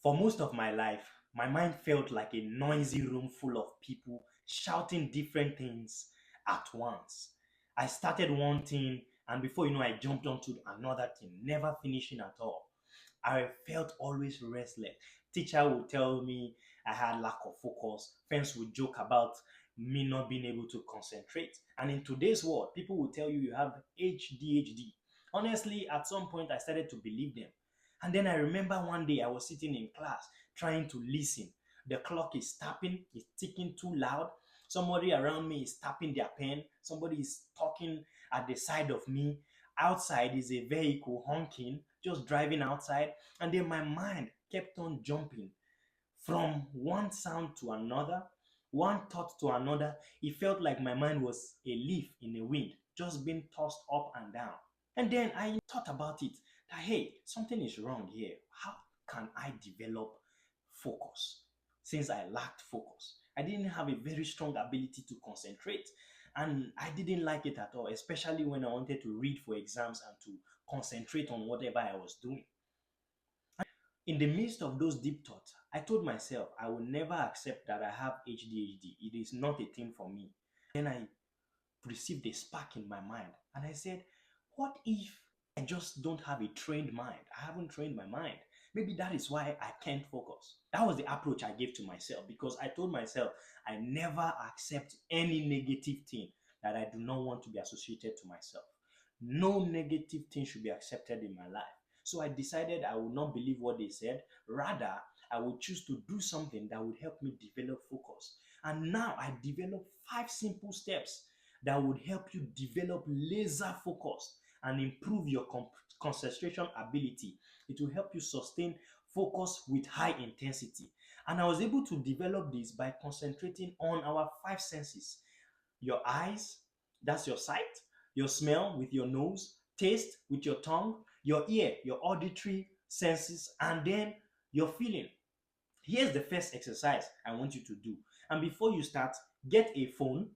For most of my life, my mind felt like a noisy room full of people shouting different things at once. I started one thing, and before you know, I jumped onto another thing, never finishing at all. I felt always restless. Teacher would tell me I had lack of focus. Friends would joke about me not being able to concentrate. And in today's world, people will tell you you have ADHD. Honestly, at some point, I started to believe them. And then I remember one day I was sitting in class trying to listen. The clock is tapping, it's ticking too loud. Somebody around me is tapping their pen. Somebody is talking at the side of me. Outside is a vehicle honking, just driving outside. And then my mind kept on jumping from one sound to another, one thought to another. It felt like my mind was a leaf in the wind, just being tossed up and down. And then I thought about it that, hey, something is wrong here. How can I develop focus? Since I lacked focus, I didn't have a very strong ability to concentrate. And I didn't like it at all, especially when I wanted to read for exams and to concentrate on whatever I was doing. In the midst of those deep thoughts, I told myself I will never accept that I have ADHD. It is not a thing for me. Then I received a spark in my mind and I said, what if I just don't have a trained mind? I haven't trained my mind. Maybe that is why I can't focus. That was the approach I gave to myself because I told myself I never accept any negative thing that I do not want to be associated to myself. No negative thing should be accepted in my life. So I decided I would not believe what they said. Rather, I would choose to do something that would help me develop focus. And now I developed 5 simple steps that would help you develop laser focus and improve your concentration ability. It will help you sustain focus with high intensity. And I was able to develop this by concentrating on our 5 senses: your eyes, that's your sight, your smell with your nose, taste with your tongue, your ear, your auditory senses, and then your feeling. Here's the first exercise I want you to do. And before you start, get a phone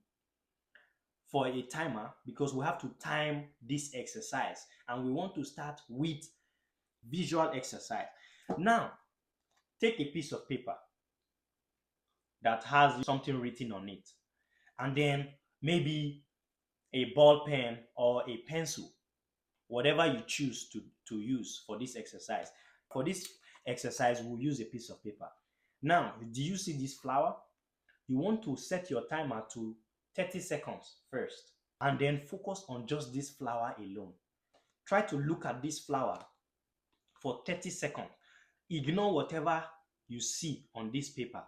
for a timer because we have to time this exercise and we want to start with visual exercise. Now, take a piece of paper that has something written on it and then maybe a ball pen or a pencil, whatever you choose to use for this exercise. For this exercise, we'll use a piece of paper. Now, do you see this flower? You want to set your timer to 30 seconds first and then focus on just this flower alone. Try to look at this flower for 30 seconds. Ignore whatever you see on this paper.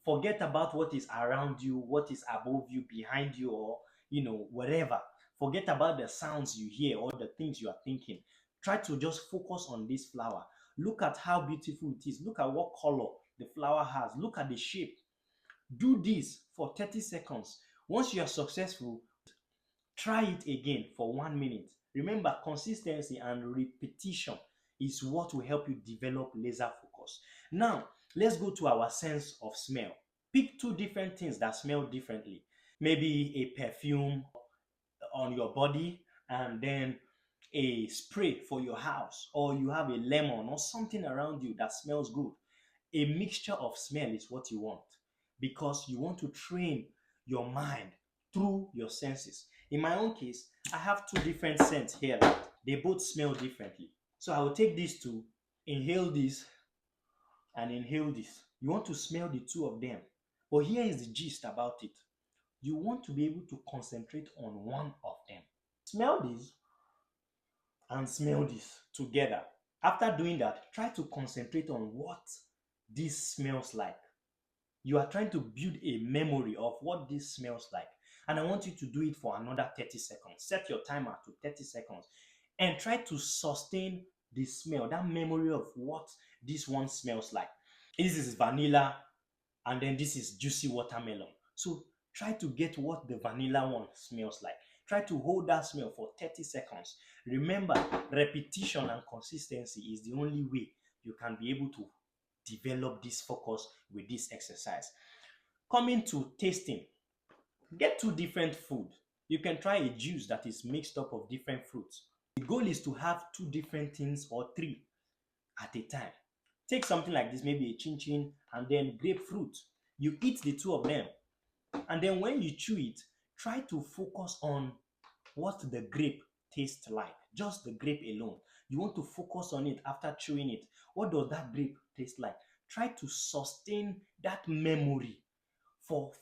Forget about what is around you, what is above you, behind you, or whatever. Forget about the sounds you hear or the things you are thinking. Try to just focus on this flower. Look at how beautiful it is. Look at what color the flower has. Look at the shape. Do this for 30 seconds. Once you are successful, try it again for 1 minute. Remember, consistency and repetition is what will help you develop laser focus. Now, let's go to our sense of smell. Pick 2 different things that smell differently. Maybe a perfume on your body and then a spray for your house, or you have a lemon or something around you that smells good. A mixture of smell is what you want because you want to train your mind through your senses. In my own case, I have 2 different scents here. They both smell differently. So I will take these two, inhale this, and inhale this. You want to smell the 2 of them. But here is the gist about it. You want to be able to concentrate on one of them. Smell this and smell this together. After doing that, try to concentrate on what this smells like. You are trying to build a memory of what this smells like. And I want you to do it for another 30 seconds. Set your timer to 30 seconds and try to sustain the smell, that memory of what this one smells like. This is vanilla and then this is juicy watermelon. So try to get what the vanilla one smells like. Try to hold that smell for 30 seconds. Remember, repetition and consistency is the only way you can be able to develop this focus with this exercise. Coming to tasting, get 2 different food. You can try a juice that is mixed up of different fruits. The goal is to have 2 different things or 3 at a time. Take something like this, maybe a chin chin and then grapefruit. You eat the two of them. And then when you chew it, try to focus on what the grape tastes like. Just the grape alone. You want to focus on it after chewing it. What does that grape taste like? Try to sustain that memory for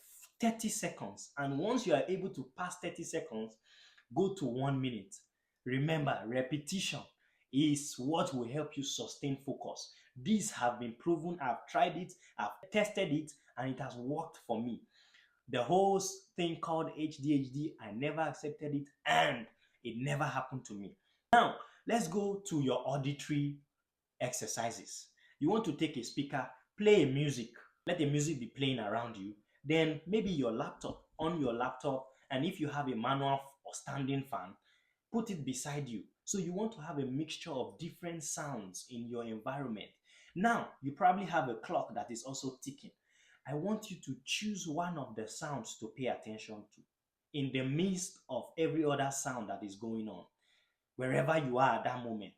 30 seconds. And once you are able to pass 30 seconds, go to 1 minute. Remember, repetition is what will help you sustain focus. These have been proven. I've tried it, I've tested it, and it has worked for me. The whole thing called ADHD, I never accepted it and it never happened to me. Now, let's go to your auditory exercises. You want to take a speaker, play a music, let the music be playing around you. Then maybe your laptop, on your laptop, and if you have a manual or standing fan, put it beside you. So you want to have a mixture of different sounds in your environment. Now, you probably have a clock that is also ticking. I want you to choose one of the sounds to pay attention to in the midst of every other sound that is going on, wherever you are at that moment.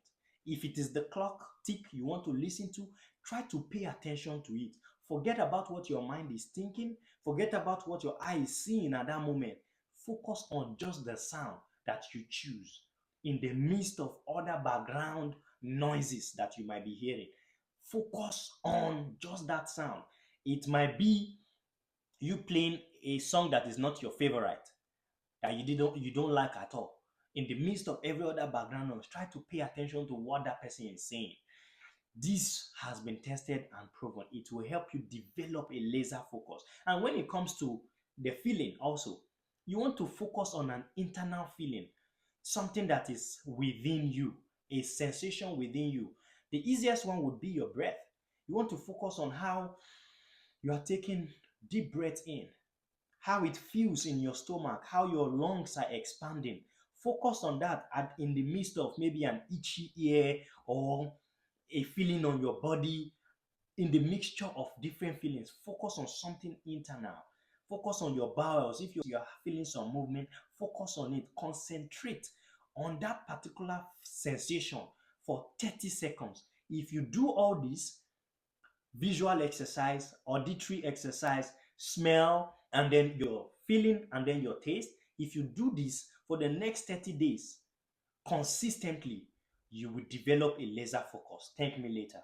If it is the clock tick you want to listen to, try to pay attention to it. Forget about what your mind is thinking, forget about what your eye is seeing at that moment. Focus on just the sound that you choose in the midst of other background noises that you might be hearing. Focus on just that sound. It might be you playing a song that is not your favorite, that you don't like at all. In the midst of every other background noise, try to pay attention to what that person is saying. This has been tested and proven. It will help you develop a laser focus. And when it comes to the feeling also, you want to focus on an internal feeling, something that is within you, a sensation within you. The easiest one would be your breath. You want to focus on how you are taking deep breath in, how it feels in your stomach, how your lungs are expanding. Focus on that in the midst of maybe an itchy ear or a feeling on your body, in the mixture of different feelings. Focus on something internal. Focus on your bowels. If you are feeling some movement, focus on it. Concentrate on that particular sensation for 30 seconds. If you do all this, visual exercise, auditory exercise, smell, and then your feeling, and then your taste. If you do this for the next 30 days consistently, you will develop a laser focus. Thank me later.